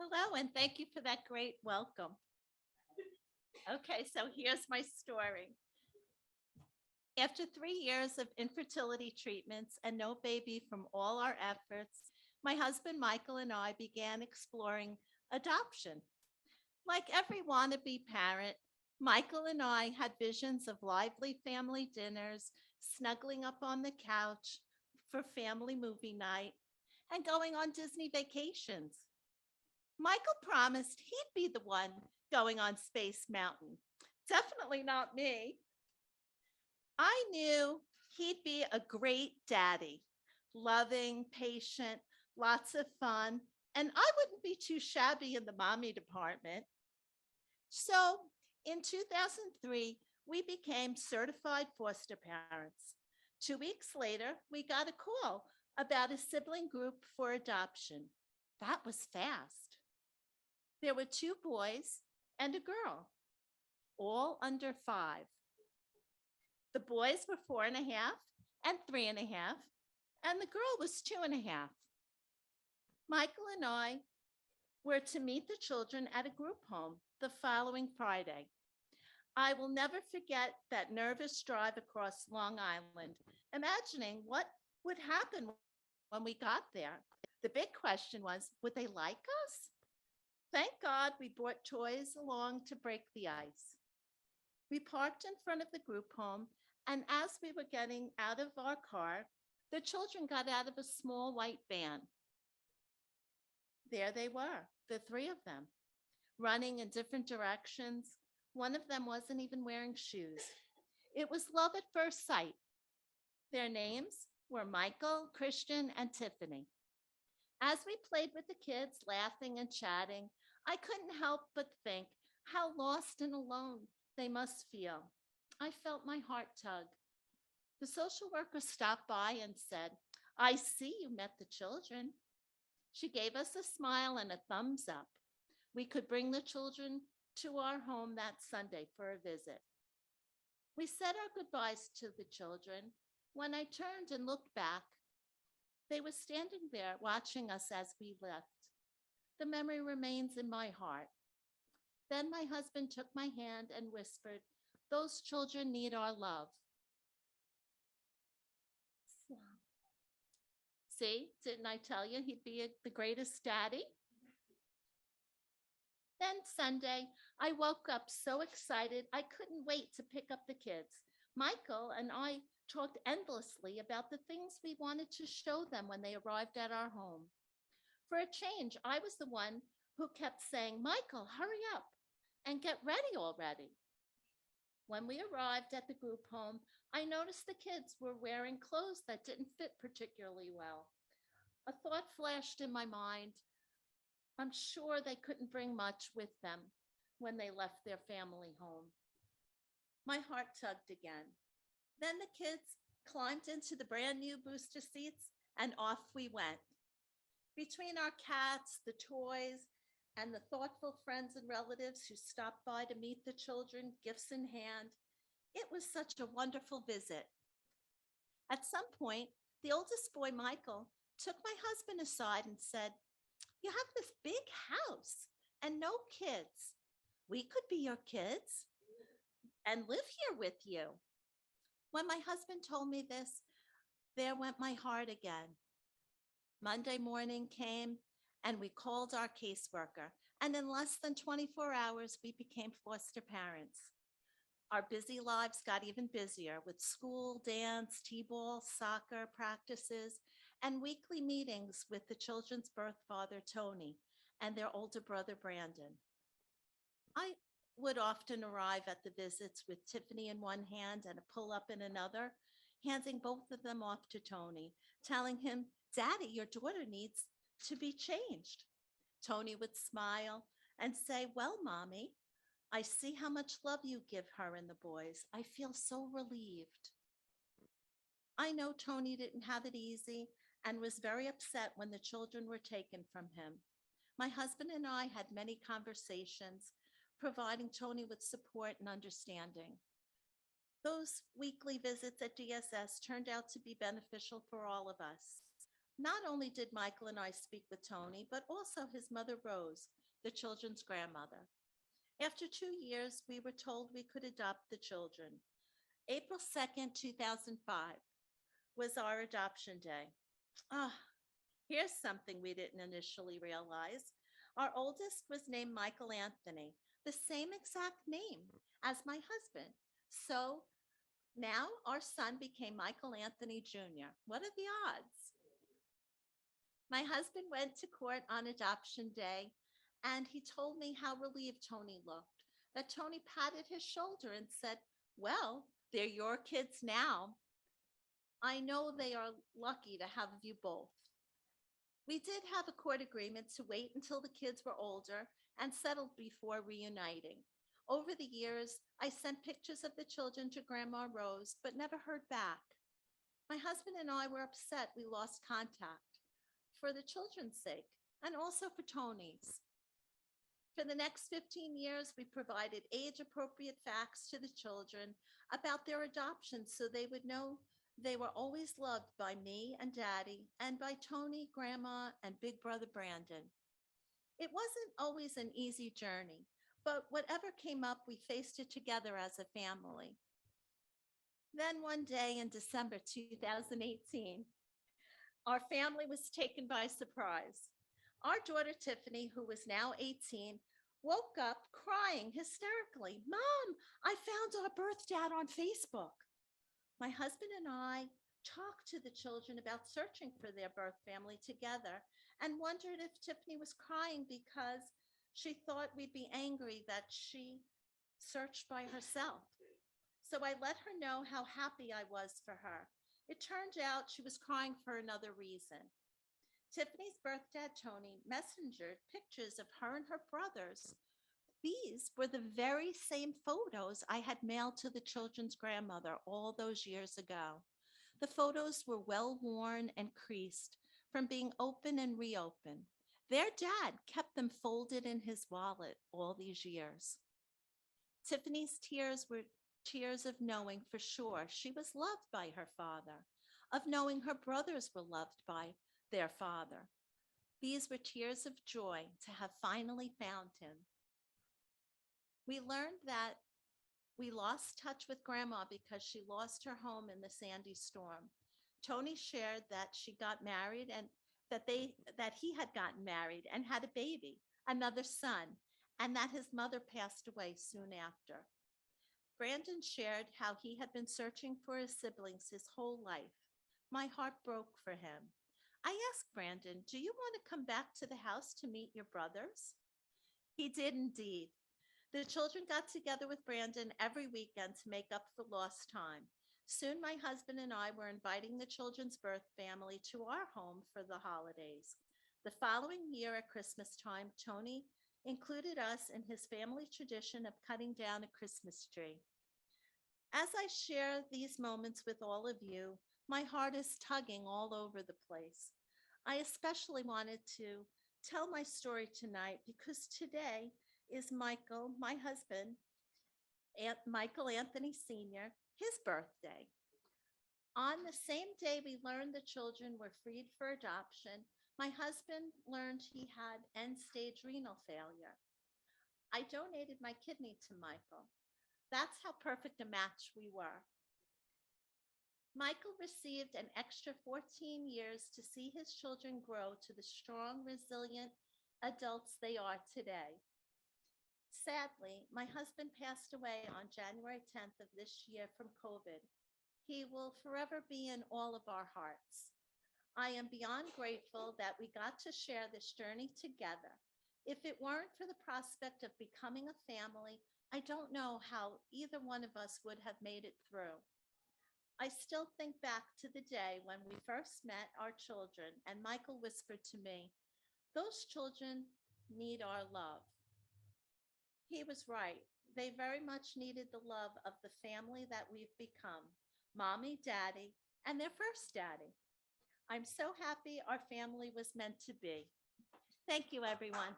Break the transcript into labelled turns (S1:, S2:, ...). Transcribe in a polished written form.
S1: Hello, and thank you for that great welcome. Okay, so here's my story. After 3 years of infertility treatments and no baby from all our efforts, my husband Michael and I began exploring adoption. Like every wannabe parent, Michael and I had visions of lively family dinners, snuggling up on the couch for family movie night, and going on Disney vacations. Michael promised he'd be the one going on Space Mountain. Definitely not me. I knew he'd be a great daddy, loving, patient, lots of fun, and I wouldn't be too shabby in the mommy department. So in 2003, we became certified foster parents. 2 weeks later, we got a call about a sibling group for adoption. That was fast. There were two boys and a girl, all under 5. The boys were 4.5 and 3.5, and the girl was 2.5. Michael and I were to meet the children at a group home the following Friday. I will never forget that nervous drive across Long Island, imagining what would happen when we got there. The big question was, would they like us? Thank God we brought toys along to break the ice. We parked in front of the group home, and as we were getting out of our car, the children got out of a small white van. There they were, the three of them, running in different directions. One of them wasn't even wearing shoes. It was love at first sight. Their names were Michael, Christian, and Tiffany. As we played with the kids, laughing and chatting, I couldn't help but think how lost and alone they must feel. I felt my heart tug. The social worker stopped by and said, I see you met the children. She gave us a smile and a thumbs up. We could bring the children to our home that Sunday for a visit. We said our goodbyes to the children. When I turned and looked back, they were standing there watching us as we left. The memory remains in my heart. Then my husband took my hand and whispered, those children need our love. See, didn't I tell you he'd be the greatest daddy? Then Sunday, I woke up so excited I couldn't wait to pick up the kids. Michael and I talked endlessly about the things we wanted to show them when they arrived at our home. For a change, I was the one who kept saying, Michael, hurry up and get ready already. When we arrived at the group home, I noticed the kids were wearing clothes that didn't fit particularly well. A thought flashed in my mind. I'm sure they couldn't bring much with them when they left their family home. My heart tugged again. Then the kids climbed into the brand new booster seats and off we went. Between our cats, the toys, and the thoughtful friends and relatives who stopped by to meet the children, gifts in hand, it was such a wonderful visit. At some point, the oldest boy, Michael, took my husband aside and said, you have this big house and no kids. We could be your kids and live here with you. When my husband told me this, there went my heart again. Monday morning came and we called our caseworker, and in less than 24 hours, we became foster parents. Our busy lives got even busier with school, dance, t-ball, soccer practices, and weekly meetings with the children's birth father, Tony, and their older brother, Brandon. I would often arrive at the visits with Tiffany in one hand and a pull-up in another, handing both of them off to Tony, telling him, Daddy, your daughter needs to be changed. Tony would smile and say, well, Mommy, I see how much love you give her and the boys. I feel so relieved. I know Tony didn't have it easy and was very upset when the children were taken from him. My husband and I had many conversations, providing Tony with support and understanding. Those weekly visits at DSS turned out to be beneficial for all of us. Not only did Michael and I speak with Tony, but also his mother, Rose, the children's grandmother. After 2 years, we were told we could adopt the children. April 2nd, 2005 was our adoption day. Ah, here's something we didn't initially realize. Our oldest was named Michael Anthony, the same exact name as my husband. So now our son became Michael Anthony Jr. What are the odds? My husband went to court on adoption day and he told me how relieved Tony looked. That Tony patted his shoulder and said, "Well, they're your kids now. I know they are lucky to have you both." We did have a court agreement to wait until the kids were older and settled before reuniting. Over the years, I sent pictures of the children to Grandma Rose, but never heard back. My husband and I were upset we lost contact for the children's sake and also for Tony's. For the next 15 years, we provided age appropriate facts to the children about their adoption so they would know they were always loved by me and Daddy and by Tony, Grandma, and Big Brother Brandon. It wasn't always an easy journey, but whatever came up, we faced it together as a family. Then one day in December 2018, our family was taken by surprise. Our daughter Tiffany, who was now 18, woke up crying hysterically. "Mom, I found our birth dad on Facebook." My husband and I talked to the children about searching for their birth family together and wondered if Tiffany was crying because she thought we'd be angry that she searched by herself. So I let her know how happy I was for her. It turned out she was crying for another reason. Tiffany's birth dad, Tony, messengered pictures of her and her brothers. These were the very same photos I had mailed to the children's grandmother all those years ago. The photos were well worn and creased from being opened and reopened. Their dad kept them folded in his wallet all these years. Tiffany's tears were tears of knowing for sure she was loved by her father, of knowing her brothers were loved by their father. These were tears of joy to have finally found him. We learned that we lost touch with Grandma because she lost her home in the Sandy storm. Tony shared that she got married and that he had gotten married and had a baby, another son, and that his mother passed away soon after. Brandon shared how he had been searching for his siblings his whole life. My heart broke for him. I asked Brandon, "Do you want to come back to the house to meet your brothers?" He did indeed. The children got together with Brandon every weekend to make up for lost time. Soon, my husband and I were inviting the children's birth family to our home for the holidays. The following year at Christmas time, Tony included us in his family tradition of cutting down a Christmas tree. As I share these moments with all of you, my heart is tugging all over the place. I especially wanted to tell my story tonight because today is Michael, my husband, Michael Anthony Sr., his birthday. On the same day we learned the children were freed for adoption, my husband learned he had end-stage renal failure. I donated my kidney to Michael. That's how perfect a match we were. Michael received an extra 14 years to see his children grow to the strong, resilient adults they are today. Sadly, my husband passed away on January 10th of this year from COVID. He will forever be in all of our hearts. I am beyond grateful that we got to share this journey together. If it weren't for the prospect of becoming a family, I don't know how either one of us would have made it through. I still think back to the day when we first met our children and Michael whispered to me, "Those children need our love." He was right. They very much needed the love of the family that we've become, Mommy, Daddy, and their first daddy. I'm so happy our family was meant to be. Thank you, everyone.